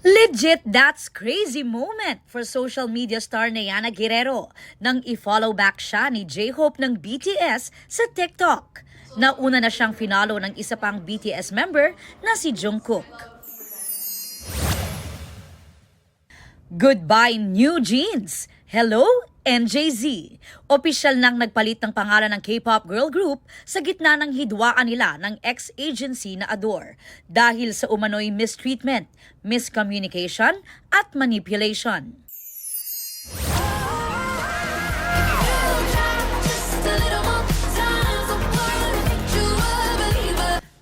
Legit that's crazy moment for social media star Nayana Guerrero nang i-follow back siya ni J-Hope ng BTS sa TikTok. Nauna na siyang finalo ng isa pang BTS member na si Jungkook. Goodbye New Jeans! Hello NJZ! Opisyal nang nagpalit ng pangalan ng K-pop girl group sa gitna ng hidwaan nila ng ex-agency na Adore dahil sa umano'y mistreatment, miscommunication at manipulation.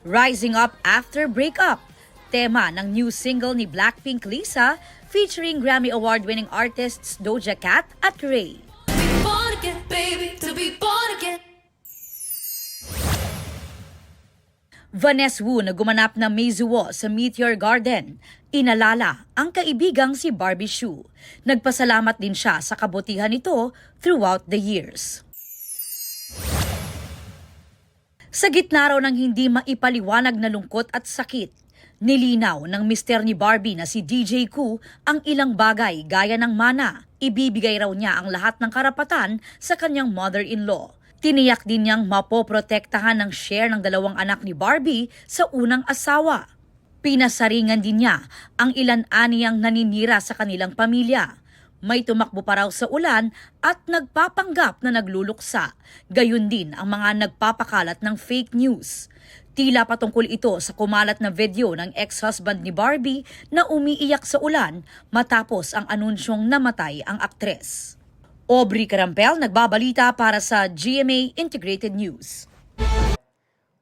Rising Up After Breakup, tema ng new single ni Blackpink Lisa featuring Grammy Award-winning artists Doja Cat at Ray. Vanessa Wu na gumanap na Meizuo sa Meteor Garden, inalala ang kaibigang si Barbie Hsu. Nagpasalamat din siya sa kabutihan nito throughout the years. Sa gitna raw ng hindi maipaliwanag na lungkot at sakit, nilinaw ng mister ni Barbie na si DJ Koo ang ilang bagay gaya ng mana. Ibibigay raw niya ang lahat ng karapatan sa kanyang mother-in-law. Tiniyak din niyang mapoprotektahan ng share ng dalawang anak ni Barbie sa unang asawa. Pinasaringan din niya ang ilan-aniyang naninira sa kanilang pamilya. May tumakbo pa raw sa ulan at nagpapanggap na nagluluksa. Gayun din ang mga nagpapakalat ng fake news. Tila patungkol ito sa kumalat na video ng ex-husband ni Barbie na umiiyak sa ulan matapos ang anunsyong namatay ang aktres. Aubrey Carampel nagbabalita para sa GMA Integrated News.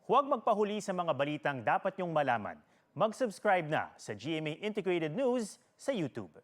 Huwag magpahuli sa mga balitang dapat niyong malaman. Mag-subscribe na sa GMA Integrated News sa YouTube.